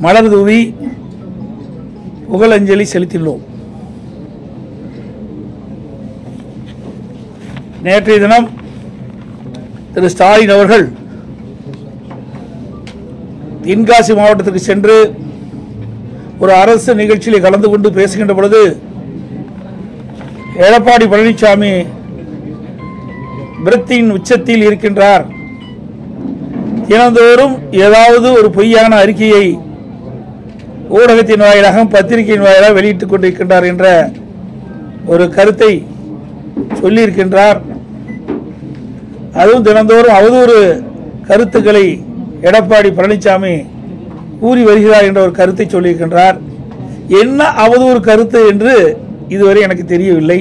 மலர் தூவி புகழஞ்சலி செலுத்தியுள்ளோம். நேற்றைய தினம் திரு ஸ்டாலின் அவர்கள் தென்காசி மாவட்டத்திற்கு சென்று ஒரு அரசு நிகழ்ச்சியில் கலந்து கொண்டு பேசுகின்ற பொழுது எடப்பாடி பழனிசாமி விரக்தியின் உச்சத்தில் இருக்கின்றார், தினந்தோறும் ஏதாவது ஒரு பொய்யான அறிக்கையை ஊடகத்தின் வாயிலாக பத்திரிகையின் வாயிலாக வெளியிட்டுக் கொண்டிருக்கின்றார் என்ற ஒரு கருத்தை சொல்லியிருக்கின்றார். அதுவும் தினந்தோறும் அவதூறு கருத்துக்களை எடப்பாடி பழனிசாமி கூறி வருகிறார் என்ற ஒரு கருத்தை சொல்லியிருக்கின்றார். என்ன அவதூறு கருத்து என்று இதுவரை எனக்கு தெரியவில்லை.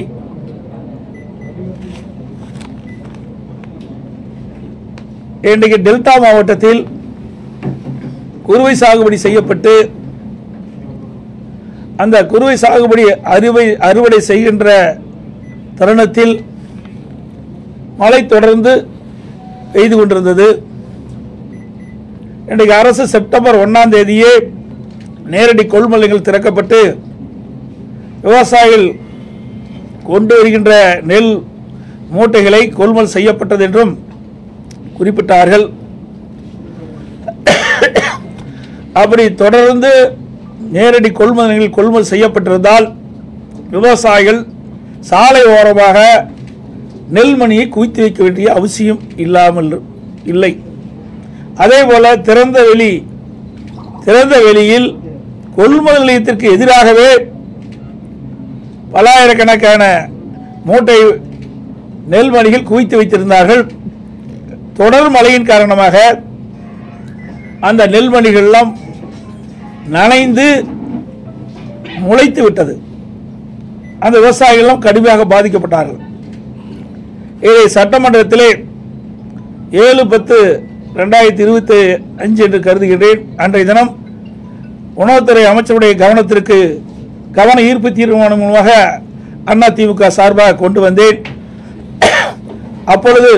இன்றைக்கு டெல்டா மாவட்டத்தில் குறுவை சாகுபடி செய்யப்பட்டு அந்த குறுவை சாகுபடி அறுவடை செய்கின்ற தருணத்தில் மழை தொடர்ந்து பெய்து கொண்டிருந்தது. இன்றைக்கு அரசு செப்டம்பர் 1ஆம் தேதியே நேரடி கொள்முதல்கள் திறக்கப்பட்டு விவசாயிகள் கொண்டு வருகின்ற நெல் மூட்டைகளை கொள்முதல் செய்யப்பட்டது என்றும் குறிப்பிட்டார்கள். அப்படி தொடர்ந்து நேரடி கொள்முதல் செய்யப்பட்டிருந்தால் விவசாயிகள் சாலை ஓரமாக நெல்மணியை குவித்து வைக்க வேண்டிய அவசியம் இல்லாமல் இல்லை. அதேபோல திறந்த வெளியில் கொள்முதல் நிலையத்திற்கு எதிராகவே பல்லாயிரக்கணக்கான மூட்டை நெல்மணிகள் குவித்து வைத்திருந்தார்கள். தொடர் மழையின் காரணமாக அந்த நெல்மணிகள் எல்லாம் நனைந்து முளைத்து விட்டது. அந்த விவசாயிகள் கடுமையாக பாதிக்கப்பட்டார்கள். இதை சட்டமன்றத்திலே 7/10/2025 என்று கருதுகிறேன். அன்றைய தினம் உணவுத்துறை அமைச்சருடைய கவன ஈர்ப்பு தீர்மானம் மூலமாக அதிமுக சார்பாக கொண்டு வந்தேன். அப்பொழுது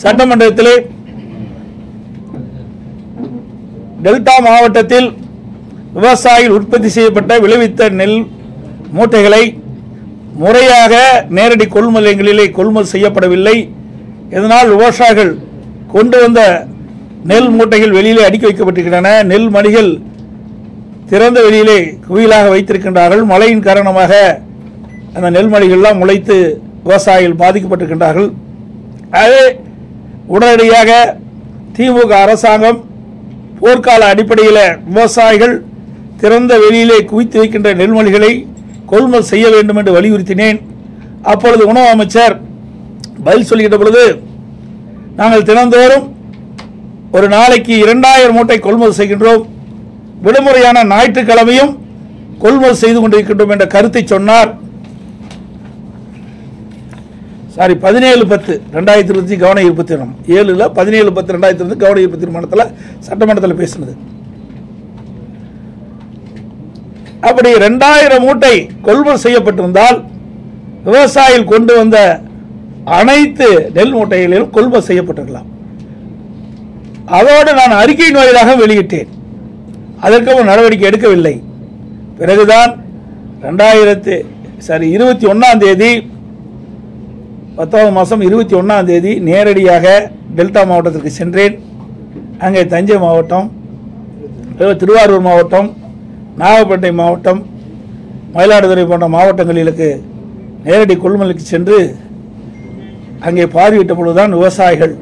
சட்டமன்றத்திலே டெல்டா மாவட்டத்தில் விவசாயிகள் உற்பத்தி செய்யப்பட்ட விளைவித்த நெல் மூட்டைகளை முறையாக நேரடி கொள்முதலிலே கொள்முதல் செய்யப்படவில்லை. இதனால் விவசாயிகள் கொண்டு வந்த நெல் மூட்டைகள் வெளியிலே அடுக்கி வைக்கப்பட்டிருக்கின்றன. நெல் மணிகள் திறந்த வெளியிலே குவியலாக வைத்திருக்கின்றார்கள். மழையின் காரணமாக அந்த நெல் மணிகள்லாம் முளைத்து விவசாயிகள் பாதிக்கப்பட்டிருக்கின்றார்கள். அதே உடனடியாக திமுக அரசாங்கம் போர்க்கால அடிப்படையில் விவசாயிகள் திறந்த வெளியிலே குவித்து வைக்கின்ற நெல்மணிகளை கொள்முதல் செய்ய வேண்டும் என்று வலியுறுத்தினேன். அப்பொழுது உணவு அமைச்சர் பதில் சொல்கின்ற பொழுது, நாங்கள் தினந்தோறும் ஒரு நாளைக்கு 2000 மூட்டை கொள்முதல் செய்கின்றோம், விடுமுறையான ஞாயிற்றுக்கிழமையும் கொள்முதல் செய்து கொண்டிருக்கின்றோம் என்ற கருத்தை சொன்னார். 17/10/2025 கவன ஈர்ப்பு தீர்மானம் 7 17/10/2025 கவன ஈர்ப்பு தீர்மானத்தில் சட்டமன்றத்தில் பேசினது. அப்படி 2000 மூட்டை கொள்முதல் செய்யப்பட்டிருந்தால் விவசாயிகள் கொண்டு வந்த அனைத்து நெல் மூட்டைகளிலும் கொள்முதல் செய்யப்பட்டிருக்கலாம். அதோடு நான் அறிக்கையின் வாயிலாக வெளியிட்டேன். அதற்கு நடவடிக்கை எடுக்கவில்லை. பிறகுதான் 21ஆம் தேதி 10ஆம் மாதம் 21ஆம் தேதி நேரடியாக டெல்டா மாவட்டத்திற்கு சென்றேன். அங்கே தஞ்சை மாவட்டம், திருவாரூர் மாவட்டம், நாகப்பட்டினம் மாவட்டம், மயிலாடுதுறை போன்ற மாவட்டங்களுக்கு நேரடி கொள்முதலுக்கு சென்று அங்கே பார்வையிட்ட பொழுதுதான் விவசாயிகள்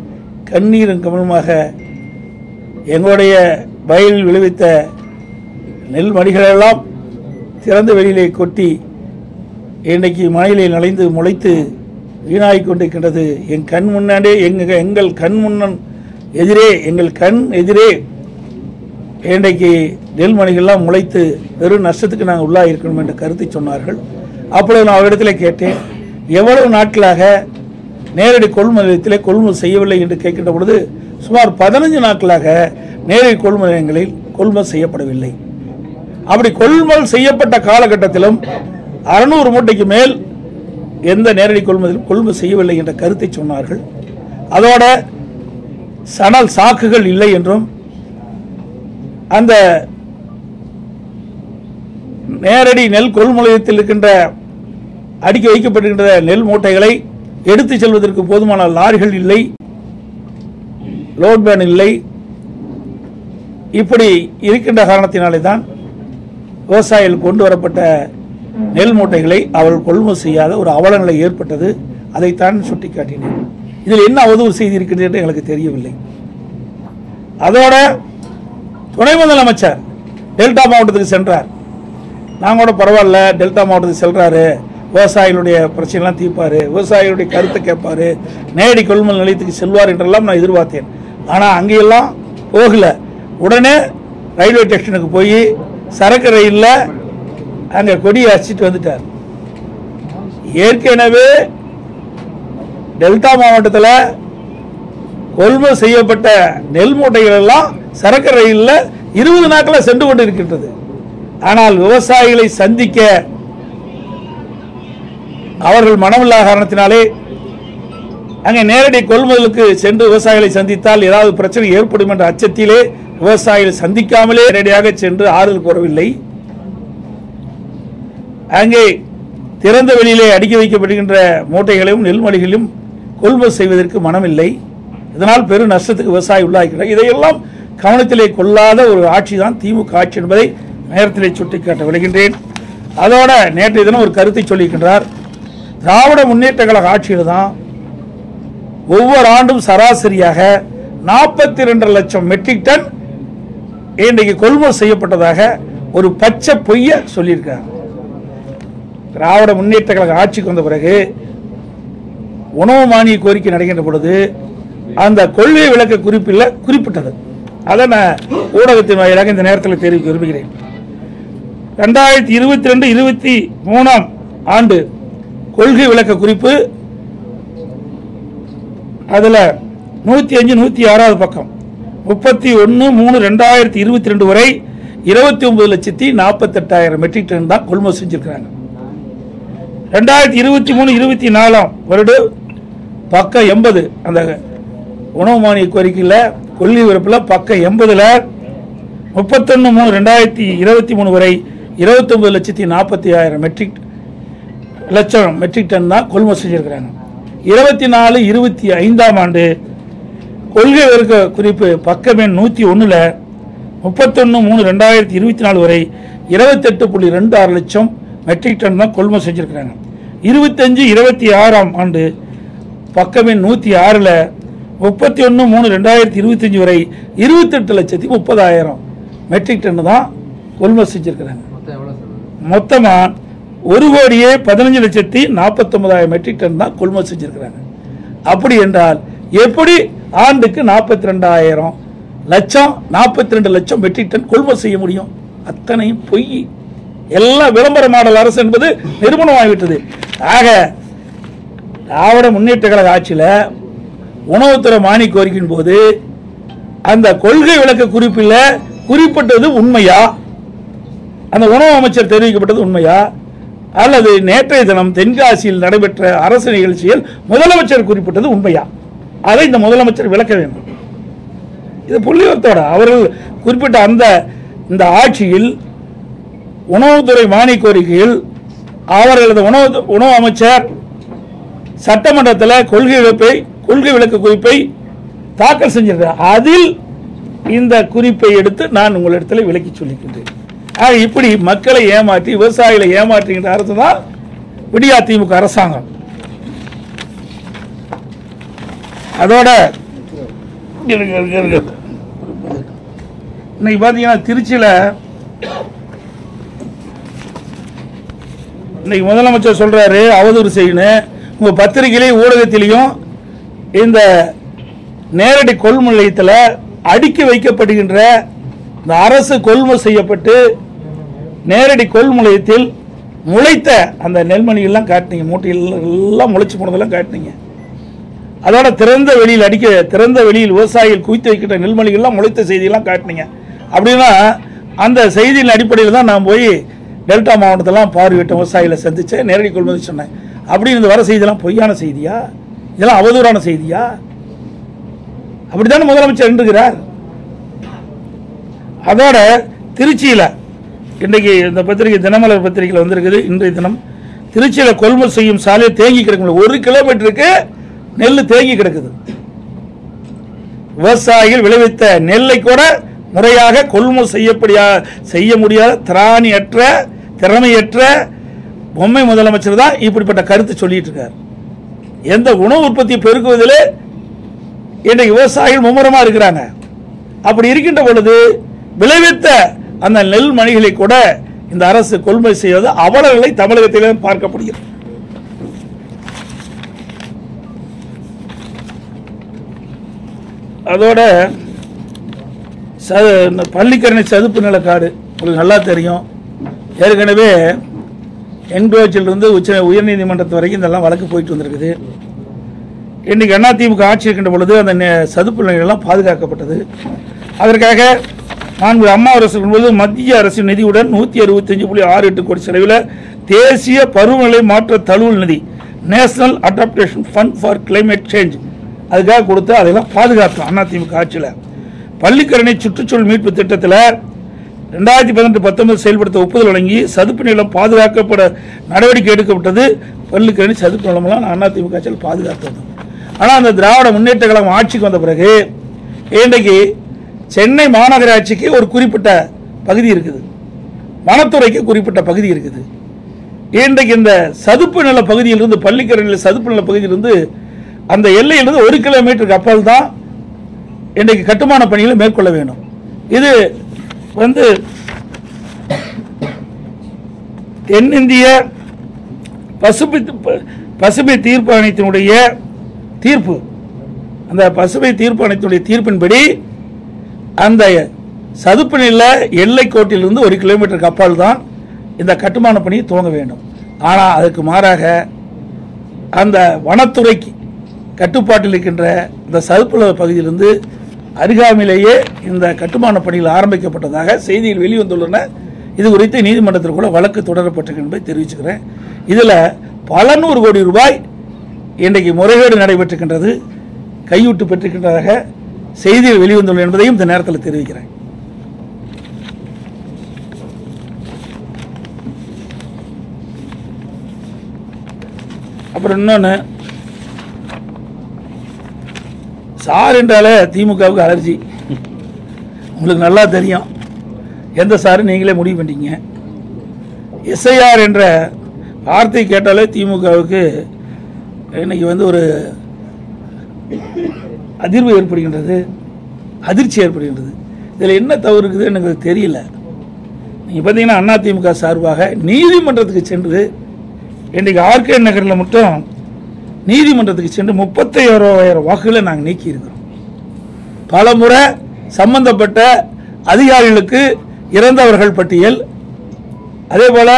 கண்ணீரும் கவனமாக எங்களுடைய வயலில் விளைவித்த நெல் மணிகளெல்லாம் திறந்த வெளியிலே கொட்டி இன்றைக்கு மழையிலே நனைந்து முளைத்து வீணாகிக் கொண்டிருக்கின்றது. என் கண் முன்னாடி எங்கள் கண் எதிரே இன்றைக்கு நெல்மணிகள்லாம் முளைத்து பெரும் நஷ்டத்துக்கு நாங்கள் உள்ளாக இருக்கணும் என்ற கருத்தை சொன்னார்கள். அப்பொழுது நான் அவரிடத்தில் கேட்டேன், எவ்வளவு நாட்களாக நேரடி கொள்முதலத்திலே கொள்முதல் செய்யவில்லை என்று கேட்கின்ற பொழுது சுமார் 15 நாட்களாக நேரடி கொள்முதல் நிலையங்களில் கொள்முதல் செய்யப்படவில்லை. அப்படி கொள்முதல் செய்யப்பட்ட காலகட்டத்திலும் 600 மூட்டைக்கு மேல் எந்த நேரடி கொள்முதல் செய்யவில்லை என்ற கருத்தை சொன்னார்கள். அதோட சணல் சாக்குகள் இல்லை என்றும் அந்த நேரடி நெல் கொள்முதலத்தில் இருக்கின்ற அடுக்கி வைக்கப்பட்டிருக்கின்ற நெல் மூட்டைகளை எடுத்து செல்வதற்கு போதுமான லாரிகள் இல்லை, லோட் பேன் இல்லை. இப்படி இருக்கின்ற காரணத்தினாலே தான் விவசாயிகள் கொண்டு வரப்பட்ட நெல் மூட்டைகளை அவர்கள் கொள்முதல் செய்யாத ஒரு அவலநிலை ஏற்பட்டது. அதைத்தான் சுட்டிக்காட்டினேன். இதில் என்ன அவதூறு செய்தி இருக்கிறது என்று எங்களுக்கு தெரியவில்லை. அதோட துணை முதலமைச்சர் டெல்டா மாவட்டத்துக்கு சென்றார். நாங்கள் கூட பரவாயில்ல, டெல்டா மாவட்டத்துக்கு செல்றாரு, விவசாயிகளுடைய பிரச்சனைலாம் தீர்ப்பாரு, விவசாயிகளுடைய கருத்தை கேட்பாரு, நேரடி கொள்முதல் நிலையத்துக்கு செல்வார் என்றெல்லாம் நான் எதிர்பார்த்தேன். ஆனால் அங்கெல்லாம் போகல. உடனே ரயில்வே ஸ்டேஷனுக்கு போய் சரக்கு ரயிலில் அங்கே கொடியை அடிச்சிட்டு வந்துட்டார். ஏற்கனவே டெல்டா மாவட்டத்தில் கொள்முதல் செய்யப்பட்ட நெல் மூட்டைகள் எல்லாம் சரக்கு ரயிலில் 20 நாட்களில் சென்று கொண்டு இருக்கின்றது. ஆனால் விவசாயிகளை சந்திக்க அவர்கள் மனமில்லாத காரணத்தினாலே அங்கே நேரடி கொள்முதலுக்கு சென்று விவசாயிகளை சந்தித்தால் ஏதாவது பிரச்சனை ஏற்படும் என்ற அச்சத்திலே விவசாயிகள் சந்திக்காமலே நேரடியாக சென்று ஆறுதல் கூறவில்லை. அங்கே திறந்த வெளியிலே அடுக்கி வைக்கப்படுகின்ற மூட்டைகளையும் நெல்மணிகளையும் கொள்முதல் செய்வதற்கு மனமில்லை. இதனால் பெரும் நஷ்டத்துக்கு விவசாயி உள்ளாகிறார். இதையெல்லாம் கவனத்திலே கொள்ளாத ஒரு ஆட்சி தான் திமுக ஆட்சி என்பதை நேரத்திலே சுட்டிக்காட்ட விளைகின்றேன். அதோட நேற்றைய தினம் ஒரு கருத்தை சொல்லியிருக்கின்றார். திராவிட முன்னேற்ற கழக ஆட்சியில் தான் ஒவ்வொரு ஆண்டும் சராசரியாக 42 லட்சம் மெட்ரிக் டன் இன்றைக்கு கொள்முதல் செய்யப்பட்டதாக ஒரு பச்சை பொய்ய சொல்லியிருக்காங்க. திராவிட முன்னேற்ற கழக ஆட்சிக்கு வந்த பிறகு உணவு மானிய கோரிக்கை நடைகின்ற பொழுது அந்த கொள்கை விளக்க குறிப்பில் குறிப்பிட்டது. அதை நான் ஊடகத்தின் வாயிலாக இந்த நேரத்தில் தெரிவிக்க விரும்புகிறேன். 2022-23 ஆண்டு கொள்கை விளக்க குறிப்பு அதில் 105-106 பக்கம் 31/3/2022 வரை 29,48,000 மெட்ரிக் டன் தான் கொள்முதல் செஞ்சிருக்கிறாங்க. 2023-24 வருடம் பக்கம் 80 அந்த உணவு மானிய கோரிக்கையில் கொள்கை விருப்பில் பக்கம் 80ல் 31/3/2023 வரை 29,40,000 மெட்ரிக் டன் தான் கொள்முதல் செஞ்சிருக்கிறாங்க. 24-25 ஆண்டு கொள்கை விளக்க குறிப்பு பக்கம் எண் 101ல் 31/3/2024 வரை 28.26 லட்சம் மெட்ரிக் டன் தான் கொள்முதல் செஞ்சிருக்கிறாங்க. 25-26 ஆண்டு பக்கம் எண் 106ல் 31/3/2025 வரை 28,30,000 மெட்ரிக் டன் தான் கொள்முதல் செஞ்சிருக்கிறாங்க. மொத்தமா 1,15,49,000 மெட்ரிக் டன் தான் கொள்முதல் செஞ்சிருக்கிறாங்க. அப்படி என்றால் எப்படி ஆண்டுக்கு 42 லட்சம் மெட்ரிக் டன் கொள்முதல் செய்ய முடியும்? அத்தனையும் பொய். எல்லாம் விளம்பர மாடல் அரசு என்பது நிரூபணமாகிவிட்டது. ஆக திராவிட முன்னேற்ற கழக ஆட்சியில் உணவுத்துறை மானிய கோரிக்கையின் போது அந்த கொள்கை விளக்க குறிப்பில் குறிப்பிட்டது உண்மையா? அந்த உணவு அமைச்சர் தெரிவிக்கப்பட்டது உண்மையா? அல்லது நேற்றைய தினம் தென்காசியில் நடைபெற்ற அரசு நிகழ்ச்சியில் முதலமைச்சர் குறிப்பிட்டது உண்மையா? அதை இந்த முதலமைச்சர் விளக்க வேண்டும். இது புள்ளிவரத்தோட அவர்கள் குறிப்பிட்ட இந்த ஆட்சியில் உணவுத்துறை மானிய கோரிக்கையில் அவர்களது உணவு அமைச்சர் சட்டமன்றத்தில் கொள்கை விளக்க குறிப்பை தாக்கல் செஞ்சிருக்கிறார். அதில் இந்த குறிப்பை எடுத்து நான் உங்களிடத்தில் விளக்கி சொல்லிக்கின்றேன். இப்படி மக்களை ஏமாற்றி விவசாயிகளை ஏமாற்றுகின்ற அரசு தான் விடியா திமுக அரசாங்கம். அதோட இன்னைக்கு பார்த்தீங்கன்னா திருச்சியில் இன்னைக்கு முதலமைச்சர் சொல்றாரு அவதூறு செய்யணும். உங்க பத்திரிகையிலையும் ஊடகத்திலையும் இந்த நேரடி கொள்முதல் நிலையத்தில் அடுக்கி வைக்கப்படுகின்ற இந்த அரசு கொள்முதல் செய்யப்பட்டு நேரடி கொள்முதல் நிலையத்தில் முளைத்த அந்த நெல்மணிகள்லாம் காட்டினீங்க, மூட்டைகள் எல்லாம் முளைச்சு போனதெல்லாம் காட்டினீங்க. அதோட திறந்த வெளியில் விவசாயிகள் குவித்து வைக்கின்ற நெல்மணிகள்லாம் முளைத்த செய்தியெல்லாம் காட்டினீங்க. அப்படின்னா அந்த செய்தியின் அடிப்படையில் தான் நான் போய் டெல்டா மாவட்டத்தெல்லாம் பார்வையிட்ட விவசாயிகளை சந்திச்சேன், நேரடி கொள்முதல் சொன்னேன். அப்படின்னு இந்த வர செய்தியெல்லாம் பொய்யான செய்தியா? இதெல்லாம் அவதூறான செய்தியா? அப்படித்தானே முதலமைச்சர் என்கிறார். அதோட திருச்சியில் இன்றைக்கு இந்த பத்திரிகை தினமலர் பத்திரிகையில் வந்திருக்குது. இன்றைய தினம் திருச்சியில் கொள்முதல் செய்யும் சாலையை தேங்கி கிடக்கும். 1 கிலோமீட்டருக்கு நெல் தேங்கி கிடக்குது. விவசாயிகள் விளைவித்த நெல்லை கூட முறையாக கொள்முதல் செய்ய முடியாத திறமையற்ற பொம்மை முதலமைச்சர் தான் இப்படிப்பட்ட கருத்து சொல்லிட்டு இருக்கார். எந்த உணவு உற்பத்தியை பெருக்குவதில் இன்றைக்கு விவசாயிகள் மும்முரமா இருக்கிறாங்க. அப்படி இருக்கின்ற பொழுது விளைவித்த அந்த நெல் மணிகளை கூட இந்த அரசு கொள்முதல் செய்வது அவலங்களை தமிழகத்திலே பார்க்கப்படுகிறது. அதோட பள்ளிக்கரணை சதுப்பு நிலக்காடு உங்களுக்கு நல்லா தெரியும். ஏற்கனவே என்கோச்சிலிருந்து உயர்நீதிமன்றத்து வரைக்கும் இதெல்லாம் வழக்கு போயிட்டு வந்திருக்குது. இன்றைக்கு அதிமுக ஆட்சி இருக்கின்ற பொழுது அந்த சதுப்பு நிலையெல்லாம் பாதுகாக்கப்பட்டது. அதற்காக அம்மா அரசு இருக்கும்போது மத்திய அரசின் நிதியுடன் 165.68 கோடி செலவில் தேசிய பருவநிலை மாற்ற தழுவல் நிதி national adaptation fund for climate change அதுக்காக கொடுத்து அதெல்லாம் பாதுகாத்தோம் அதிமுக ஆட்சியில். பள்ளிக்கரணை சுற்றுச்சூழல் மீட்பு திட்டத்தில் 2018-19 செயல்படுத்த ஒப்புதல் வழங்கி சதுப்பு நிலம் பாதுகாக்கப்பட நடவடிக்கை எடுக்கப்பட்டது. பள்ளிக்கரணை சதுப்பு நிலமெல்லாம் அதிமுக ஆட்சியில் பாதுகாத்தது. ஆனால் அந்த திராவிட முன்னேற்ற கழகம் ஆட்சிக்கு வந்த பிறகு இன்றைக்கு சென்னை மாநகராட்சிக்கு ஒரு குறிப்பிட்ட பகுதி இருக்குது, வனத்துறைக்கு குறிப்பிட்ட பகுதி இருக்குது. இன்றைக்கு இந்த சதுப்பு நில பகுதியிலிருந்து பள்ளிக்கரணையில் சதுப்பு நில பகுதியிலிருந்து அந்த எல்லையிலிருந்து 1 கிலோமீட்டருக்கு அப்பால் தான் இன்றைக்கு கட்டுமான பணிகளை மேற்கொள்ள வேண்டும். இது தென்னிந்திய பசுமை தீர்ப்பு ஆணையத்தினுடைய தீர்ப்பு. அந்த பசுமை தீர்ப்பு ஆணையத்தினுடைய தீர்ப்பின்படி அந்த சதுப்பு நில எல்லை கோட்டிலிருந்து 1 கிலோமீட்டருக்கு அப்பால் தான் இந்த கட்டுமான பணியை துவங்க வேண்டும். ஆனால் அதற்கு மாறாக அந்த வனத்துறைக்கு கட்டுப்பாட்டில் இருக்கின்ற இந்த சதுப்பு நில பகுதியிலிருந்து அருகாமையிலேயே இந்த கட்டுமான பணிகள் ஆரம்பிக்கப்பட்டதாக செய்தியில் வெளிவந்துள்ளன. இது குறித்து நீதிமன்றத்தில் கூட வழக்கு தொடரப்பட்டிருக்கு என்பதை தெரிவிச்சுக்கிறேன். இதில் பல 100 கோடி ரூபாய் இன்றைக்கு முறைகேடு நடைபெற்றிருக்கின்றது, கையூட்டு பெற்றிருக்கின்றதாக செய்தியில் வெளிவந்துள்ளன என்பதையும் இந்த நேரத்தில் தெரிவிக்கிறேன். அப்புறம் இன்னொன்று, சார் என்றாலே திமுகவுக்கு அலர்ஜி. உங்களுக்கு நல்லா தெரியும் எந்த சாரு நீங்களே முடிவு பண்ணிட்டீங்க. எஸ்ஐஆர் என்ற வார்த்தை கேட்டாலே திமுகவுக்கு இன்னைக்கு ஒரு அதிர்வு ஏற்படுகின்றது, அதிர்ச்சி ஏற்படுகின்றது. இதில் என்ன தவறு இருக்குது எனக்கு தெரியல. நீங்கள் பார்த்தீங்கன்னா அதிமுக சார்பாக நீதிமன்றத்துக்கு சென்று இன்றைக்கு ஆர்கே நகரில் மட்டும் நீதிமன்றத்துக்கு சென்று 31,000 வாக்குகளை நாங்கள் நீக்கியிருக்கிறோம். பல முறை சம்பந்தப்பட்ட அதிகாரிகளுக்கு இறந்தவர்கள் பட்டியல், அதே போல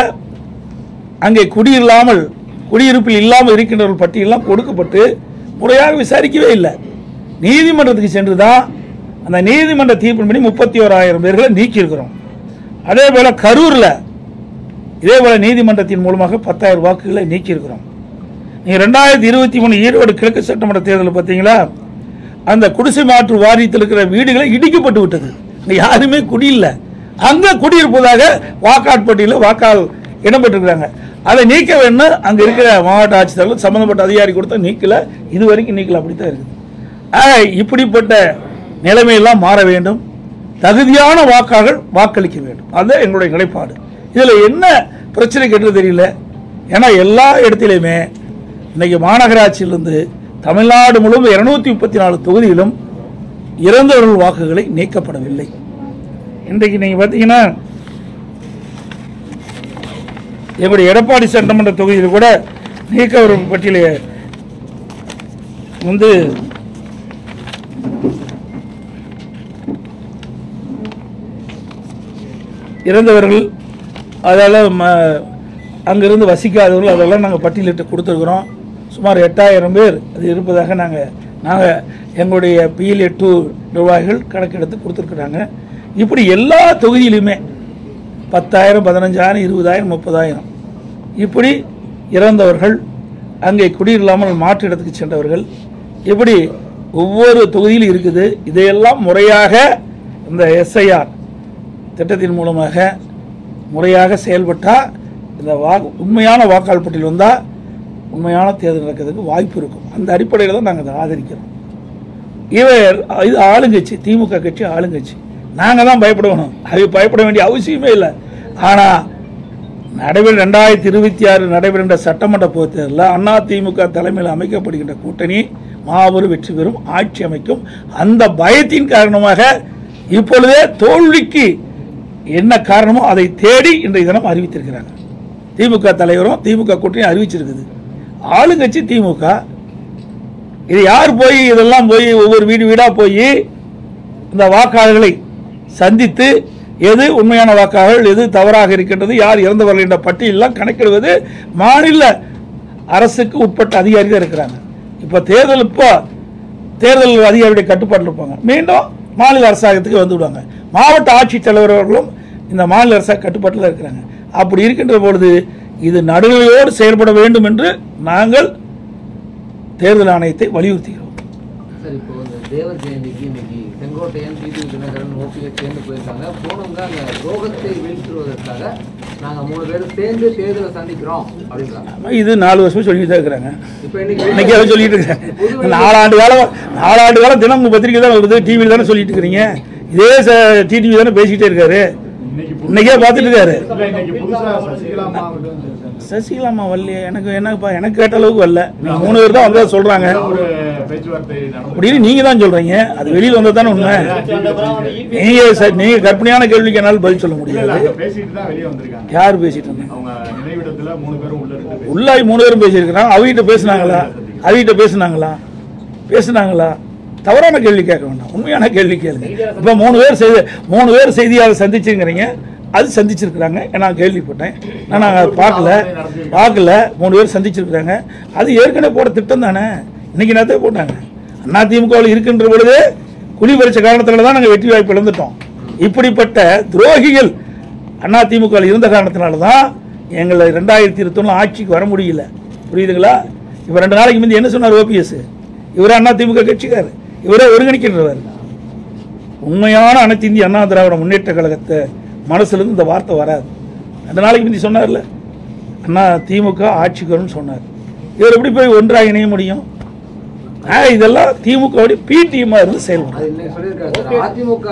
அங்கே குடியிருப்பில் இல்லாமல் இருக்கின்றவர்கள் பட்டியலாம் கொடுக்கப்பட்டு முறையாக விசாரிக்கவே இல்லை. நீதிமன்றத்துக்கு சென்று தான் அந்த நீதிமன்ற தீர்ப்பின்படி 31,000 பேர்களை நீக்கியிருக்கிறோம். அதே போல கரூரில் இதே போல நீதிமன்றத்தின் மூலமாக 10,000 வாக்குகளை நீக்கியிருக்கிறோம். நீங்கள் 2023 ஈரோடு கிழக்கு சட்டமன்ற தேர்தலில் பார்த்தீங்களா, அந்த குடிசை மாற்று வாரியத்தில் இருக்கிற வீடுகளை இடிக்கப்பட்டு விட்டது. யாருமே குடியில்லை, அங்கே குடியிருப்பதாக வாக்காட்பட்டியில் வாக்கால் இடம்பெற்றிருக்கிறாங்க. அதை நீக்க வேணும். அங்கே இருக்கிற மாவட்ட ஆட்சித்தலைவர் சம்பந்தப்பட்ட அதிகாரி கொடுத்தா நீக்கல, இது வரைக்கும் நீக்கல, அப்படித்தான் இருக்குது. இப்படிப்பட்ட நிலைமையெல்லாம் மாற வேண்டும். தகுதியான வாக்காளர்கள் வாக்களிக்க வேண்டும். அதுதான் எங்களுடைய நிலைப்பாடு. இதில் என்ன பிரச்சனை கேட்டு தெரியல. ஏன்னா எல்லா இடத்திலையுமே இன்னைக்கு மாநகராட்சியிலிருந்து தமிழ்நாடு முழுவதும் 234 தொகுதியிலும் இறந்தவர்கள் வாக்குகளை நீக்கப்படவில்லை. இன்றைக்கு நீங்க பார்த்தீங்கன்னா எங்களுடைய எடப்பாடி சட்டமன்ற தொகுதியில் கூட நீக்கவர்கள் பட்டியலே இறந்தவர்கள், அதெல்லாம் அங்கிருந்து வசிக்காதவர்கள், அதெல்லாம் நாங்கள் பட்டியலிட்டு கொடுத்துருக்குறோம். சுமார் 8,000 பேர் அது இருப்பதாக நாங்கள் எங்களுடைய PLA2 நிர்வாகிகள் கணக்கெடுத்து கொடுத்துருக்குறாங்க. இப்படி எல்லா தொகுதியிலுமே 10,000, 15,000, 20,000, 30,000 இப்படி இறந்தவர்கள், அங்கே குடியில்லாமல் மாற்று இடத்துக்கு சென்றவர்கள், இப்படி ஒவ்வொரு தொகுதியிலும் இருக்குது. இதையெல்லாம் முறையாக இந்த SIR திட்டத்தின் மூலமாக முறையாக செயல்பட்டால் இந்த உண்மையான வாக்காளர் பட்டியல் வந்தால் உண்மையான தேர்தல் நடக்கிறதுக்கு வாய்ப்பு இருக்கும். அந்த அடிப்படையில் தான் நாங்கள் அதை ஆதரிக்கிறோம். இது ஆளுங்கட்சி, திமுக கட்சி ஆளுங்கட்சி. நாங்கள் தான் பயப்படணும், அது பயப்பட வேண்டிய அவசியமே இல்லை. ஆனால் 2026 நடைபெறுகின்ற சட்டமன்ற பொதுத் தேர்தலில் அதிமுக தலைமையில் அமைக்கப்படுகின்ற கூட்டணி மாபெரும் வெற்றி பெறும், ஆட்சி அமைக்கும். அந்த பயத்தின் காரணமாக இப்பொழுதே தோல்விக்கு என்ன காரணமோ அதை தேடி இன்றைய தினம் அறிவித்திருக்கிறாங்க. திமுக தலைவரும் திமுக கூட்டணி அறிவிச்சிருக்குது. ஆளுங்கட்சி திமுக. இது யார் போய் இதெல்லாம் போய் ஒவ்வொரு வீடாக போய் இந்த வாக்காளர்களை சந்தித்து எது உண்மையான வாக்காளர்கள், எது தவறாக இருக்கின்றது, யார் இறந்தவர்கள் என்ற பட்டியலெல்லாம் கணக்கிடுவது மாநில அரசுக்கு உட்பட்ட அதிகாரிகள் இருக்கிறாங்க. இப்போ தேர்தல் அதிகாரியுடைய கட்டுப்பாட்டில் இருப்பாங்க. மீண்டும் மாநில அரசாங்கத்துக்கு வந்து விடுவாங்க. மாவட்ட ஆட்சித்தலைவர்களும் இந்த மாநில அரசாங்க கட்டுப்பாட்டில் இருக்கிறாங்க. அப்படி இருக்கின்ற பொழுது இது நடுநிலையோடு செயல்பட வேண்டும் என்று நாங்கள் தேர்தல் ஆணையத்தை வலியுறுத்துகிறோம். தேவர் ஜெயந்திக்கு இன்னைக்கு செங்கோட்டையன், டிடிவி தினகரன், ஓபிஎஸ் சேர்ந்து போயிருக்காங்க. போனவங்க அந்த ரோகத்தை வீழ்த்துவதற்காக நாங்கள் 3 பேர் சேர்ந்து தேர்தலை சந்திக்கிறோம் அப்படின்றாங்க. இது 4 வருஷம் சொல்லிட்டு தான் இருக்கிறாங்க. இப்போ இன்னைக்கு அதை சொல்லிட்டு இருக்காங்க. 4 ஆண்டு காலம் தினம் பத்திரிகை தான் வருது, டிவியில் தானே சொல்லிட்டு இருக்கிறீங்க. இதே டிடிவி தானே பேசிக்கிட்டே இருக்காரு. இன்னைக்கே பார்த்துட்டு இருக்காரு. சசிகலாமா வரலையே, எனக்கு கேட்ட அளவுக்கு வரல. நீங்க 3 பேர் தான் வந்தா சொல்றாங்க அப்படின்னு நீங்க தான் சொல்றீங்க. அது வெளியில் வந்தா தானே உண்மை. நீங்க கற்பனையான கேள்விக்கு என்னால் பதில் சொல்ல முடியாது. யார் பேசிட்டு இருந்தாங்க? உள்ளாய் 3 பேரும் பேசியிருக்கிறாங்க. அவகிட்ட பேசினாங்களா? தவறான கேள்வி கேட்க வேண்டாம், உண்மையான கேள்வி கேளுங்க. இப்போ 3 பேர் செய்தியாளர் சந்திச்சுங்கிறீங்க. அது சந்திச்சிருக்கிறாங்க, நான் கேள்விப்பட்டேன். நான் பார்க்கல. 3 பேர் சந்திச்சிருக்கிறாங்க. அது ஏற்கனவே போட திட்டம் தானே. இன்னைக்கு நேரத்தை போட்டாங்க. அதிமுகவில் இருக்கின்ற பொழுது குழி பறிச்ச காரணத்தினால தான் நாங்கள் வெற்றி வாய்ப்பு இழந்துட்டோம். இப்படிப்பட்ட துரோகிகள் அதிமுகவில் இருந்த காரணத்தினால தான் எங்களை 2021 ஆட்சிக்கு வர முடியல. புரியுதுங்களா? இப்போ 2 நாளைக்கு முந்தைய என்ன சொன்னார் ஓபிஎஸ்? இவரே அதிமுக கட்சிக்கார், இவரே ஒருங்கிணைக்கின்றவர். உண்மையான அனைத்து இந்திய அண்ணா திராவிட முன்னேற்ற கழகத்தை மனசுலேருந்து இந்த வார்த்தை வராது. 2 நாளைக்கு முந்தி சொன்னார்ல, திமுக ஆட்சிக்கு வரும்னு சொன்னார். இவர் எப்படி போய் ஒன்றாக இணைய முடியும்? இதெல்லாம் திமுக பிடிஎம் இருந்து செயல்படும். அதிமுக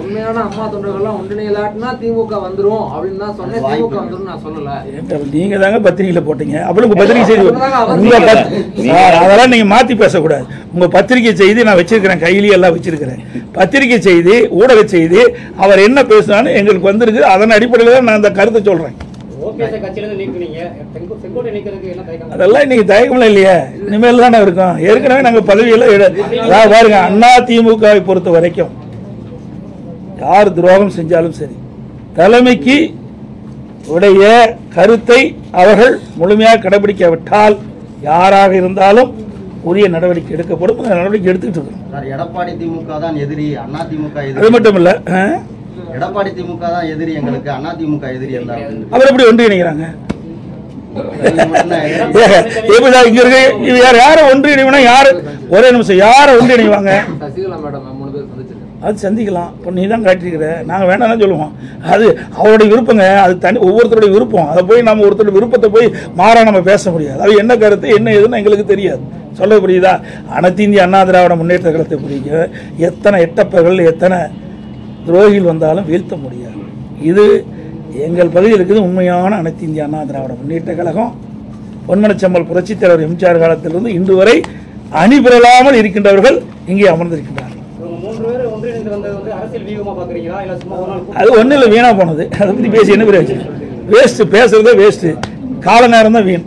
உண்மையான அம்மா தொண்டர்கள்லாம் ஒன்றிணையலாட்டினா திமுக வந்துரும் அப்படின்னு தான் சொன்னேன். திமுக வந்துரும் நான் சொல்லல. நீங்க தாங்க பத்திரிகையில போட்டீங்க. அப்புறம் பத்திரிகை செய்தி அதெல்லாம் நீங்க மாத்தி பேசக்கூடாது. உங்க பத்திரிகை செய்தி நான் வச்சிருக்கிறேன், கையிலேயே எல்லாம் வச்சிருக்கிறேன். பத்திரிகை செய்தி, ஊடக செய்தி, அவர் என்ன பேசினாலும் எங்களுக்கு வந்திருக்கு. அதன் அடிப்படையில் தான் நான் அந்த கருத்தை சொல்றேன். அதெல்லாம் இன்னைக்கு தயக்கம்ல இல்லையா? இனிமேல் தானே இருக்கும். ஏற்கனவே நாங்கள் பதவியெல்லாம் பாருங்க. அதிமுகவை பொறுத்த வரைக்கும் யார் துரோகம் செஞ்சாலும் சரி, தலைமைக்கு உடைய கருத்தை அவர்கள் முழுமையாக கடைபிடிக்காவிட்டால் யாராக இருந்தாலும் உரிய நடவடிக்கை எடுக்கப்படும். நடவடிக்கை எடுத்துக்கிட்டு இருக்கோம். எடப்பாடி திமுக தான் எதிரி, அதிமுக அது மட்டும் இல்ல, எடப்பாடி திமுக தான் எதிரி எங்களுக்கு, அதிமுக எதிரி. அவர் எப்படி ஒன்றிணைக்கிறாங்க? இங்க இருக்கு யாரை ஒன்றிணைவனா? யாரு ஒரே நிமிஷம் யாரை ஒன்றிணைவாங்க? அது சந்திக்கலாம். இப்போ நீ தான் காட்டிருக்கிற, நாங்கள் வேண்டாம் சொல்லுவோம். அது அவருடைய விருப்பங்க, அது தனி ஒவ்வொருத்தருடைய விருப்பம். அதை போய் நம்ம ஒருத்தருடைய விருப்பத்தை போய் மாறா நம்ம பேச முடியாது. அது என்ன கருத்து என்ன எதுன்னு எங்களுக்கு தெரியாது. சொல்ல புரியுதா? அனைத்து இந்திய அண்ணா திராவிட முன்னேற்ற கழகத்தை புரியுங்க. எத்தனை எட்டப்பர்கள் எத்தனை துரோகிகள் வந்தாலும் வீழ்த்த முடியாது. இது எங்கள் பகுதியில் இருக்குது உண்மையான அனைத்து இந்திய அண்ணா திராவிட முன்னேற்ற கழகம். பொன்மனச்செம்மல் புரட்சித் தலைவர் எம்ஜிஆர் காலத்திலிருந்து இன்று வரை அணி பெறலாமல் இருக்கின்றவர்கள் இங்கே அமர்ந்திருக்கின்றார்கள். அது ஒன்றும் இல்லை, வீணா போனது. அதை பற்றி பேசி என்ன பிரயோஜனம்? வேஸ்ட், பேசுறதே வேஸ்ட். கால நேரம் தான் வீண்.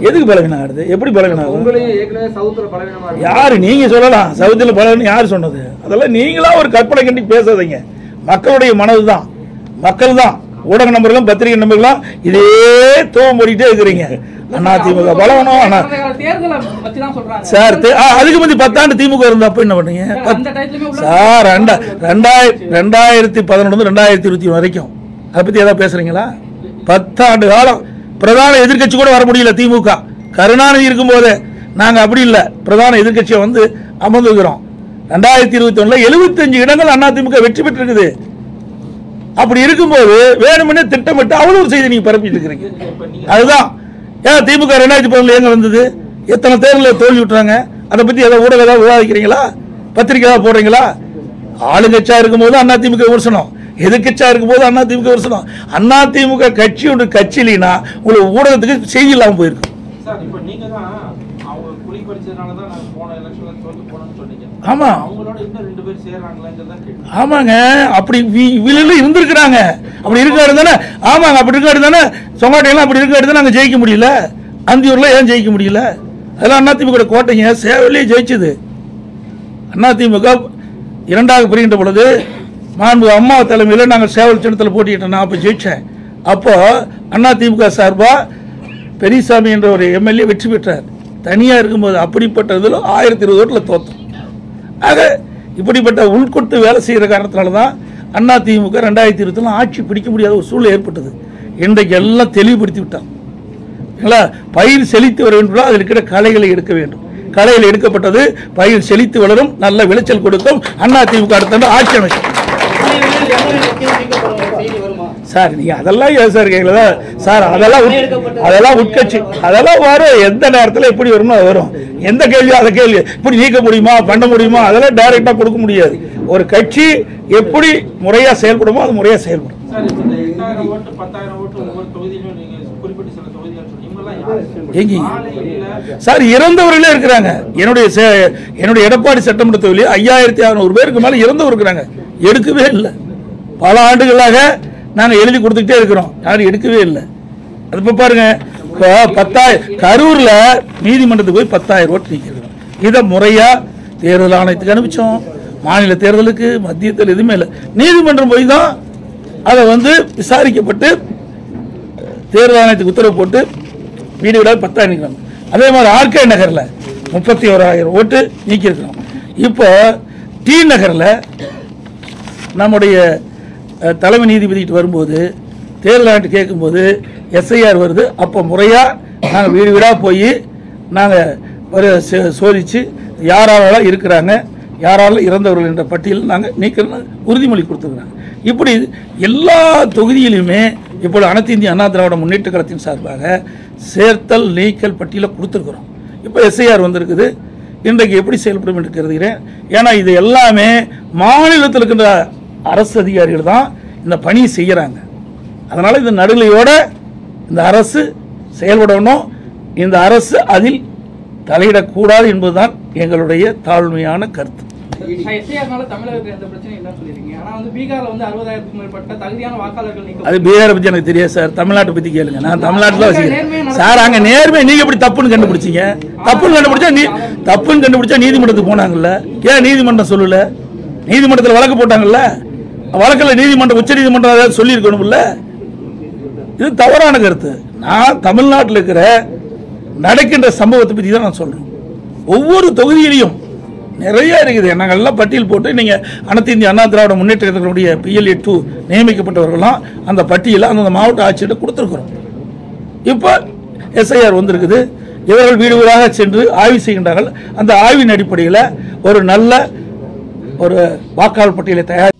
எதுக்கு பலவீனம் ஆகுது? எப்படி பலவீனம் ஆகுது? யாரு நீங்க சொல்லலாம் சவுத்தில் பலவீனம் யாரு சொன்னது? அதெல்லாம் நீங்களா ஒரு கற்பனை கண்டி பேசாதீங்க. மக்களுடைய மனது தான், மக்கள் தான். ஊடக நம்பர்களும் பத்திரிகை நம்பர்களும் இதே தூவம் போடிட்டே இருக்கிறீங்க. அதிமுக பலவனம் சார். அதுக்கு முந்தி 10 ஆண்டு திமுக இருந்தப்ப என்ன பண்ணீங்க சார்? 2011 2021 வரைக்கும் அதை பத்தி ஏதாவது பேசுறீங்களா? 10 ஆண்டு காலம் பிரதான எதிர்கட்சி கூட வர முடியல திமுக. கருணாநிதி இருக்கும் போது நாங்க அப்படி இல்லை, பிரதான எதிர்கட்சியை வந்து அமர்ந்துக்கிறோம். 2021 75 இடங்கள் அதிமுக வெற்றி பெற்றிருக்குது. அப்படி இருக்கும்போது வேணுமெனே திட்டமிட்டு அவ்வளவு செய்தி நீங்க பரப்பிட்டு இருக்கிறீங்க. அதுதான் ஏன் திமுக 2011 எங்க வந்தது? எத்தனை தேர்தலில் தோல்வி விட்டுறாங்க? அதை பத்தி ஏதாவது ஊடகம் ஏதாவது விவாதிக்கிறீங்களா? பத்திரிகை ஏதாவது போடுறீங்களா? ஆளுங்கட்சியா இருக்கும்போது அதிமுக விமர்சனம், எதிர்கட்சியா இருக்கும்போது அதிமுக விமர்சனம். அதிமுக கட்சி ஒன்று கட்சியிலனா உங்களுக்கு ஊடகத்துக்கு செய்தி இல்லாம போயிருக்கு. ஆமா ஆமாங்க, அப்படி இருந்திருக்கிறாங்க. அப்படி இருக்காரு தானே? ஆமாங்க, அப்படி இருக்காரு தானே? சொங்காட்டையெல்லாம் அப்படி இருக்காரு தானே அங்க ஜெயிக்க முடியல. அந்தியூர்ல ஏன் ஜெயிக்க முடியல? அதெல்லாம் அதிமுக கோட்டைங்க சேவலே ஜெயிச்சது. அதிமுக இரண்டாக பிரிகின்ற பொழுது மாண்பு அம்மா தலைமையில் நாங்கள் சேவல் சின்னத்தில் போட்டிட்டோம். நான் அப்போ ஜெயிச்சேன். அப்போ அதிமுக சார்பா பெரியசாமி என்ற ஒரு எம்எல்ஏ வெற்றி பெற்றார். தனியா இருக்கும்போது அப்படிப்பட்டதில் 1020 ஓட்டில் தோத்தோம். ஆக இப்படிப்பட்ட உள்கொட்டு வேலை செய்கிற காரணத்தினால தான் அதிமுக 2020 ஆட்சி பிடிக்க முடியாத ஒரு சூழ்நிலை ஏற்பட்டது. இன்றைக்கு எல்லாம் தெளிவுபடுத்தி விட்டான். பயிர் செழித்து வர வேண்டும், அதில் இருக்கிற களைகளை எடுக்க வேண்டும். களைகள் எடுக்கப்பட்டது, பயிர் செழித்து வளரும், நல்ல விளைச்சல் கொடுக்கும். அதிமுக அடுத்த ஆட்சி அமைக்கும். சார் நீங்க அதெல்லாம் ஏன் சார் கேட்கல சார்? அதெல்லாம் உட்கட்சி, அதெல்லாம் வரும். எந்த நேரத்தில் எப்படி வருமோ அது வரும். எந்த கேள்வியோ அதை கேள்வி இப்படி நீக்க முடியுமா, பண்ண முடியுமா, அதெல்லாம் டைரக்டா கொடுக்க முடியாது. ஒரு கட்சி எப்படி முறையா செயல்படுமோ அது முறையா செயல்படும். சார் இறந்தவர்களே இருக்கிறாங்க. என்னுடைய எடப்பாடி சட்டமன்ற தொகுதியில் 5600 பேருக்கு மேல இறந்தவர் இருக்கிறாங்க. எடுக்கவே இல்லை. பல ஆண்டுகளாக நாங்க எழுதி கொடுத்துட்டே இருக்கிறோம், யாரும் எடுக்கவே இல்லை. அது பாருங்க, கரூர்ல நீதிமன்றத்துக்கு போய் 10,000 ஓட்டு நீக்கிறோம். இதை முறையா தேர்தல் ஆணையத்துக்கு அனுப்பிச்சோம். மாநில தேர்தலுக்கு, மத்திய தேர்தல் எதுவுமே இல்லை. நீதிமன்றம் போய் தான் அதை விசாரிக்கப்பட்டு தேர்தல் ஆணையத்துக்கு உத்தரவு போட்டு வீடு விட 10,000 நீக்கிறோம். அதே மாதிரி ஆர்கே நகர்ல 31,000 ஓட்டு நீக்கியிருக்கிறோம். இப்போ டி நகர்ல நம்முடைய தலைமை நீதிபதிட்டு வரும்போது தேர்தல் ஆணையத்தை கேட்கும்போது எஸ்ஐஆர் வருது. அப்போ முறையா நாங்கள் வீடு வீடாக போய் நாங்கள் சோதிச்சு யாரால இருக்கிறாங்க, யாரால இறந்தவர்கள் என்ற பட்டியல் நாங்கள் நீக்க உறுதிமொழி கொடுத்துருக்குறாங்க. இப்படி எல்லா தொகுதியிலுமே இப்போது அனைத்து இந்திய அண்ணா திராவிட முன்னேற்ற கழகத்தின் சார்பாக சேர்த்தல் நீக்கல் பட்டியலை கொடுத்துருக்குறோம். இப்போ எஸ்ஐஆர் வந்திருக்குது. இன்றைக்கு எப்படி செயல்படும் என்று கருதுகிறேன். ஏன்னா இது எல்லாமே மாநிலத்தில் இருக்கின்ற அரசு அதிகாரிகள் தான் இந்த பணியை செய்கிறாங்க. அதனால இந்த நடுநிலையோட இந்த அரசு செயல்படணும். இந்த அரசு அதில் தலையிடக்கூடாது என்பதுதான் எங்களுடைய தாழ்மையான கருத்து. அது பீகாரை பத்தி எனக்கு தெரியாது சார். தமிழ்நாட்டை பத்தி கேளுங்க. நான் தமிழ்நாட்டில் வச்சுக்கிறேன் சார். அங்க நேர்மை நீங்க எப்படி தப்புன்னு கண்டுபிடிச்சீங்க? தப்புன்னு கண்டுபிடிச்சா நீதிமன்றத்துக்கு போனாங்கல்ல, ஏன் நீதிமன்றம் சொல்லல? நீதிமன்றத்தில் வழக்கு போட்டாங்கல்ல, வழக்கில் நீதிமன்றம் உச்ச நீதிமன்றம் ஏதாவது சொல்லி இருக்கணும்ல. இது தவறான கருத்து. நான் தமிழ்நாட்டில் இருக்கிற நடக்கின்ற சம்பவத்தை பற்றி தான் நான் சொல்றேன். ஒவ்வொரு தொகுதியிலையும் நிறைய இருக்குது. நாங்கள் எல்லாம் பட்டியல் போட்டு நீங்க அனைத்து இந்திய அண்ணா திராவிட முன்னேற்ற கழகத்தினுடைய PLA 2 நியமிக்கப்பட்டவர்களாம் அந்த பட்டியலை அந்த மாவட்ட ஆட்சியிட்ட கொடுத்துருக்கிறோம். இப்போ SIR வந்திருக்குது. இவர்கள் வீடு வீடாக சென்று ஆய்வு செய்கின்றார்கள். அந்த ஆய்வின் அடிப்படையில் ஒரு நல்ல ஒரு வாக்காளர் பட்டியலை தயார்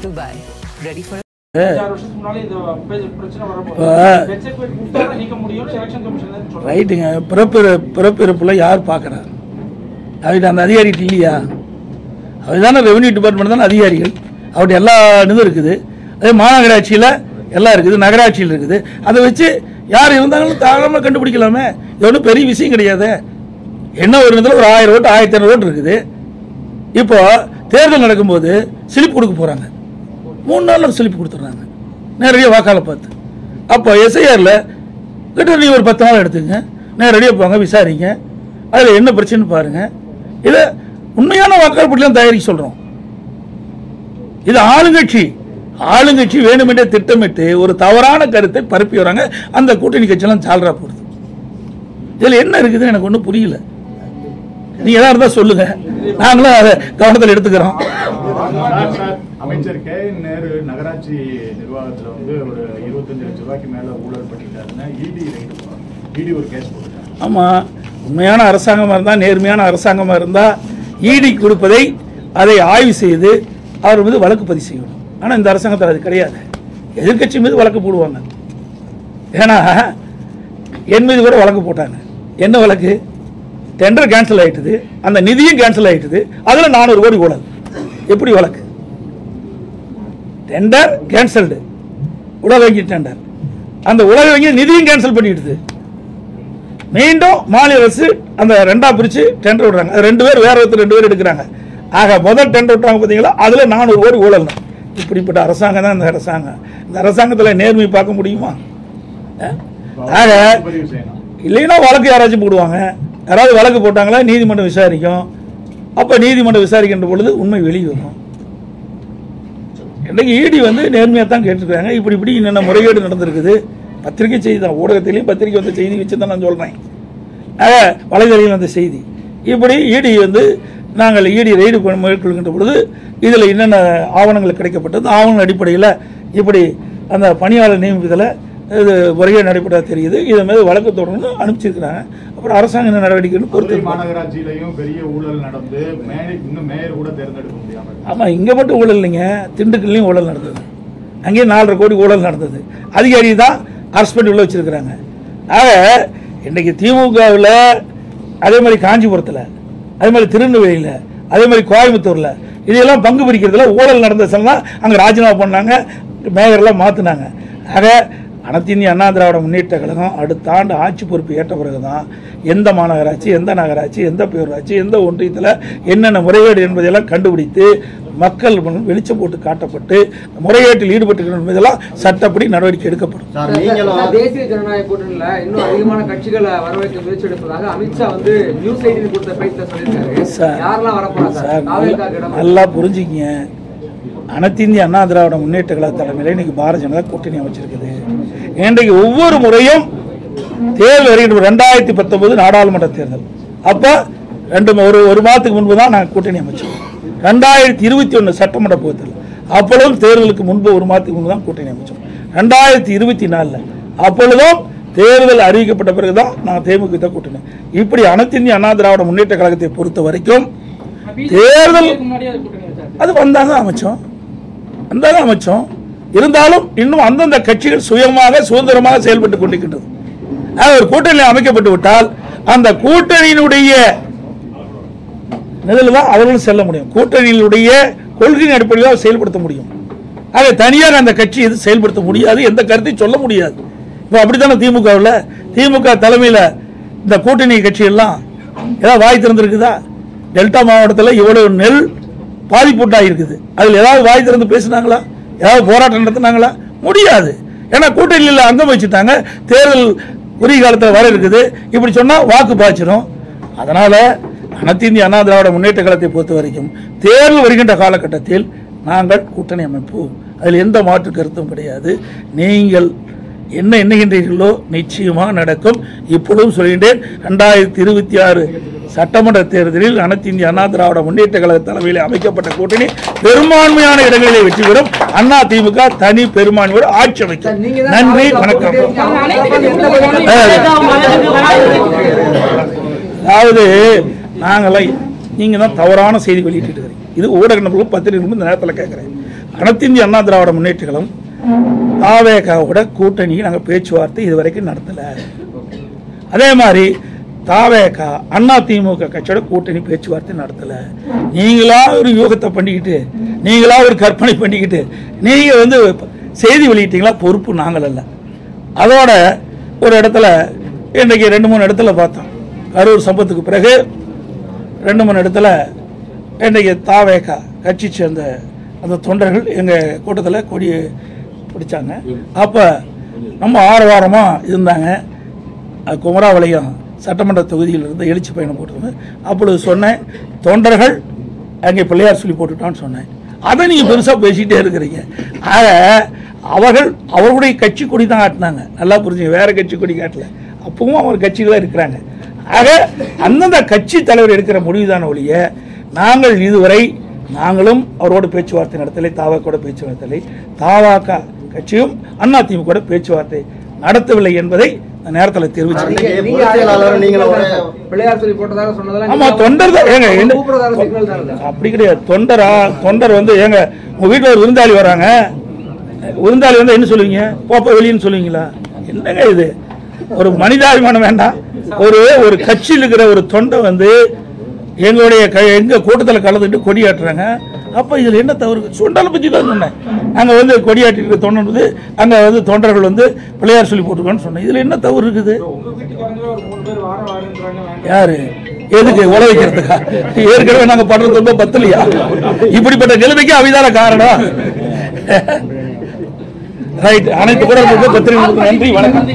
Dubai. Ready for ரைட்டுங்க. பிறப்பிறப்புல யார் பார்க்குறாரு? அவர்கிட்ட அந்த அதிகாரிகிட்ட இல்லையா? அவர் தானே ரெவன்யூ டிபார்ட்மெண்ட் தானே அதிகாரிகள். அவர்கிட்ட எல்லா இதுவும் இருக்குது. அதே மாநகராட்சியில் எல்லாம் இருக்குது, நகராட்சியில் இருக்குது. அதை வச்சு யார் இருந்தாங்களும் தாராளமாக கண்டுபிடிக்கலாமே. இது ஒன்றும் பெரிய விஷயம் கிடையாது. என்ன ஒரு இதில் ஒரு 1000 ஓட்டு 1200 ஓட்டு இருக்குது. இப்போ தேர்தல் நடக்கும்போது ஸ்லிப் கொடுக்க போகிறாங்க. 3 நாளில் ஸ்லிப் கொடுத்துட்றாங்க நேரடியாக வாக்காளர் பார்த்து. அப்போ SIRல கிட்ட நீ ஒரு 10 நாள் எடுத்துங்க, நேரடியாக போங்க, விசாரிங்க, அதில் என்ன பிரச்சனை பாருங்கள். இதை உண்மையான வாக்காளர் பட்டியலாம் தயாரிக்க சொல்கிறோம். இது ஆளுங்கட்சி வேணுமென்றே திட்டமிட்டு ஒரு தவறான கருத்தை பரப்பி வராங்க. அந்த கூட்டணி கட்சியெல்லாம் சால்ரா போடுது. இதில் என்ன இருக்குதுன்னு எனக்கு ஒன்றும் புரியல. நீங்க எதா இருந்தா சொல்லுங்க, நாங்களும் அதை கவனத்தில் எடுத்துக்கிறோம். அமைச்சர் கே என் நேரு நகராட்சி நிர்வாகத்தில் வந்து ஒரு 25 லட்சம் ரூபாய்க்கு மேல ஊழல் பண்ணிட்டாருன்னா இடி ஒரு கேஸ் போட்டுட்டாங்க. ஆமா, உண்மையான அரசாங்கமா இருந்தா, நேர்மையான அரசாங்கமா இருந்தா இடி கொடுப்பதை அதை ஆய்வு செய்து அவர் மீது வழக்கு பதிவு செய்யணும். ஆனா இந்த அரசாங்கத்தில் அது கிடையாது. எதிர்கட்சி மீது வழக்கு போடுவாங்க. ஏன்னா என் மீது கூட வழக்கு போட்டாங்க. என்ன வழக்கு? டெண்டர் கேன்சல் ஆயிட்டுது, அந்த நிதியும் கேன்சல் ஆயிட்டுது, அதுல 400 கோடி ஊழல். எப்படி வழக்கு? டெண்டர் கேன்சல்டு, உலக வங்கி டெண்டர், அந்த உலக வங்கி நிதியும் கேன்சல் பண்ணிடுது. மீண்டும் மாநில அரசு அந்த ரெண்டா பிரிச்சு டெண்டர் விடுறாங்க. அது 2 பேர் வேற ஒருத்தர் 2 பேர் எடுக்கிறாங்க. ஆக முதல் டெண்டர் விட்டுறாங்க பார்த்தீங்களா, அதுல 400 கோடி ஊழல். இப்படிப்பட்ட அரசாங்கம் தான் இந்த அரசாங்கம். இந்த அரசாங்கத்தில் நேர்மை பார்க்க முடியுமா? ஆக இல்லைன்னா வழக்கு யாராச்சும் போடுவாங்க. யாராவது வழக்கு போட்டாங்களா நீதிமன்றம் விசாரிக்கும். அப்ப நீதிமன்றம் விசாரிக்கின்ற பொழுது உண்மை வெளியே வரும். இன்னைக்கு இடி வந்து நேர்மையாக தான் கேட்டுருக்காங்க. இப்படி என்னென்ன முறைகேடு நடந்திருக்குது. பத்திரிகை செய்தி தான், ஊடகத்திலையும் பத்திரிகை வந்த செய்தி வச்சு தான் நான் சொல்றேன். வலைதளையில் வந்த செய்தி இப்படி இடி வந்து நாங்கள் இடி ரெய்டு மேற்கொள்கின்ற பொழுது இதில் என்னென்ன ஆவணங்கள் கிடைக்கப்பட்டது, ஆவணங்கள் அடிப்படையில் இப்படி அந்த பணியாளர் நியமிப்பதில் இது முறையாக நடைபெற்றா தெரியுது. இதன் மீது வழக்கு தொடர்ந்து அனுப்பிச்சிருக்கிறாங்க. அப்புறம் அரசாங்கம் என்ன நடவடிக்கைன்னு பொறுத்து. மாநகராட்சியிலையும் பெரிய ஊழல் நடந்து இன்னும் மேயர் கூட தேர்ந்தெடுக்க முடியாமல். ஆமாம், இங்கே மட்டும் ஊழல் இல்லைங்க, திண்டுக்கல்லையும் ஊழல் நடந்தது. அங்கேயும் 4.5 கோடி ஊழல் நடந்தது. அதிகாரி தான் அரசு பண்ணி உள்ள வச்சிருக்கிறாங்க. ஆக இன்னைக்கு திமுகவில் அதே மாதிரி காஞ்சிபுரத்தில், அதே மாதிரி திருநெல்வேலியில், அதே மாதிரி கோயம்புத்தூரில் இதெல்லாம் பங்கு பிரிக்கிறதுல ஊழல் நடந்ததுலாம் அங்கே ராஜினாமா பண்ணாங்க, மேயர்லாம் மாற்றினாங்க. ஆக அனைத்து இந்திய அண்ணா திராவிட முன்னேற்ற கழகம் அடுத்த ஆண்டு ஆட்சி பொறுப்பு ஏற்ற பிறகுதான் எந்த மாநகராட்சி, எந்த நகராட்சி, எந்த பேரூராட்சி, எந்த ஒன்றியத்தில் என்னென்ன முறைகேடு என்பதையெல்லாம் கண்டுபிடித்து மக்கள் வெளிச்சம் போட்டு காட்டப்பட்டு முறைகேட்டில் ஈடுபட்டு என்பதெல்லாம் சட்டப்படி நடவடிக்கை எடுக்கப்படும். தேசிய ஜனநாயக கூட்டணியில இன்னும் அதிகமான கட்சிகளை வரவேற்க முயற்சி எடுப்பதாக அமித்ஷா வந்து நியூஸ் 18 கொடுத்த பேட்டில் சொல்லியிருக்காரு. யாரெல்லாம் வரப்போறாங்க? நல்லா புரிஞ்சுக்கிங்க. அனைத்து இந்திய அண்ணா திராவிட முன்னேற்ற கழக தலைமையில இன்னைக்கு பாரதிய ஜனதா கூட்டணி அமைச்சிருக்குது. இன்றைக்கு ஒவ்வொரு முறையும் தேர்தல் வருகின்ற 2019 நாடாளுமன்ற தேர்தல் அப்ப ஒரு மாதத்துக்கு முன்பு தான் நாங்கள் கூட்டணி அமைச்சோம். 2021 சட்டமன்ற தேர்தல் அப்பொழுதும் தேர்தலுக்கு முன்பு ஒரு மாதத்துக்கு முன்பு தான் கூட்டணி அமைச்சோம். 2024 அப்பொழுதும் தேர்தல் அறிவிக்கப்பட்ட பிறகுதான் நாங்கள் தேமுதிக கூட்டணி. இப்படி அனைத்து இந்திய அண்ணா திராவிட முன்னேற்ற கழகத்தை பொறுத்த வரைக்கும் தேர்தல் அது வந்தாங்க அமைச்சோம். இருந்தாலும் இன்னும் அந்தந்த கட்சிகள் சுயமாக சுதந்திரமாக செயல்பட்டுக் கொண்டிருக்கின்றது. ஒரு கூட்டணி அமைக்கப்பட்டு விட்டால் அந்த கூட்டணியினுடைய நிலையில் தான் அவர்களும் செல்ல முடியும். கூட்டணியினுடைய கொள்கையின் அடிப்படையில் செயல்படுத்த முடியும். ஆக தனியாக அந்த கட்சி எது செயல்படுத்த முடியாது, எந்த கருத்தையும் சொல்ல முடியாது. இப்போ அப்படித்தானே திமுக தலைமையில் இந்த கூட்டணி கட்சி எல்லாம் ஏதாவது வாய் திறந்திருக்குதா? டெல்டா மாவட்டத்தில் இவ்வளவு நெல் பாதிப்புட்டாக இருக்குது. அதில் ஏதாவது வாய் திறந்து பேசினாங்களா? ஏதாவது போராட்டம் நடத்தினாங்களா? முடியாது. ஏன்னா கூட்டணியில் அங்கம் வச்சுட்டாங்க. தேர்தல் உரிய காலத்தில் வர இருக்குது. இப்படி சொன்னால் வாக்கு பாய்ச்சிடும். அதனால அனைத்து இந்திய அண்ணா திராவிட முன்னேற்ற கழகத்தை பொறுத்த வரைக்கும் தேர்தல் வருகின்ற காலகட்டத்தில் நாங்கள் கூட்டணி அமைப்போம். அதில் எந்த மாற்று கருத்தும் கிடையாது. நீங்கள் என்ன எண்ணுகின்றீர்களோ நிச்சயமாக நடக்கும். இப்பொழுதும் சொல்கின்றேன், 2026 சட்டமன்ற தேர்தலில் அனைத்து இந்திய அண்ணா திராவிட முன்னேற்ற கழக தலைமையில் அமைக்கப்பட்ட கூட்டணி பெரும்பான்மையான இடங்களிலே வெற்றி பெறும். அண்ணா திமுக தனி பெரும்பான்மையோடு ஆட்சி அமைக்கும். நன்றி, வணக்கம். அதாவது நாங்களாம் நீங்க தான் தவறான செய்தி வெளியிட்டு இருக்கிறீங்க. இது ஊடக நபர்களும் பத்திரிகை இந்த நேரத்தில் கேட்கிறேன். அனைத்து இந்திய அண்ணா திராவிட முன்னேற்ற கழகம் தாவேகாவோட கூட்டணி நாங்கள் பேச்சுவார்த்தை இதுவரைக்கும் நடத்தல. அதே மாதிரி தாவேகா அண்ணா திமுக கட்சியோட கூட்டணி பேச்சுவார்த்தை நடத்தல. நீங்களா ஒரு யோகத்தை பண்ணிக்கிட்டு, நீங்களா ஒரு கற்பனை பண்ணிக்கிட்டு நீங்க வந்து செய்தி வெளியிட்டீங்களா? பொறுப்பு நாங்கள் அல்ல. அதோட ஒரு இடத்துல இன்றைக்கு 2-3 இடத்துல பார்த்தோம். கரூர் சம்பவத்துக்கு பிறகு 2-3 இடத்துல இன்றைக்கு தாவேகா கட்சி சேர்ந்த அந்த தொண்டர்கள் எங்கள் கூட்டத்தில் கொடியை பிடிச்சாங்க. அப்போ நம்ம ஆரவாரமாக இருந்தாங்க. குமராவளையம் சட்டமன்ற தொகுதியிலிருந்து எழுச்சி பயணம் போட்டிருந்தேன். அப்பொழுது சொன்னேன், தொண்டர்கள் அங்கே பிள்ளையார் சொல்லி போட்டுட்டான்னு சொன்னேன். அதை நீங்கள் பெருசாக பேசிக்கிட்டே இருக்கிறீங்க. ஆக அவர்களுடைய கட்சி கொடி தான் காட்டினாங்க. நல்லா புரிஞ்சுங்க, வேற கட்சி கொடி காட்டல. அப்பவும் அவர் கட்சிகளாக இருக்கிறாங்க. ஆக அந்தந்த கட்சி தலைவர் எடுக்கிற முடிவுதான ஒழிய நாங்கள் இதுவரை நாங்களும் அவரோடு பேச்சுவார்த்தை நடத்தலை, தாவாக்கோட பேச்சுவார்த்தை, தாவாக கட்சியும் அதிமுக பேச்சுவார்த்தை நடத்தவில்லை என்பதை நேரத்தில் தெரிவிச்சு. ஆமா, தொண்டர் தான் ஏங்க, அப்படி கிடையாது. தொண்டர் வந்து ஏங்க உங்க வீட்டுல ஒரு விருந்தாளி வராங்க, விருந்தாளி வந்து என்ன சொல்லுவீங்க? போப்ப வெளியின்னு சொல்லுவீங்களா? என்னங்க இது? ஒரு மனிதாபிமானம் வேண்டாம். ஒரு கட்சியில் இருக்கிற ஒரு தொண்டை வந்து எங்க கூட்டத்தில் கலந்துட்டு கொடியாட்டுறாங்க. அப்ப இதுல என்ன தவறு? சுண்டலை பத்தி தான் சொன்னேன். அங்க வந்து கொடியாட்டி தொண்டர் வந்து அங்க வந்து தொண்டர்கள் வந்து பிள்ளையார் சொல்லி போட்டுருக்கான்னு சொன்னேன். இதுல என்ன தவறு இருக்குது? யாரு எதுக்கு உழ வைக்கிறதுக்கா? ஏற்கனவே நாங்க படுறது ரொம்ப பத்தலையா? இப்படிப்பட்ட நிலைமைக்கு அவைதான காரணம். ரைட். அனைத்து கூட பத்திரிகை நன்றி, வணக்கம்.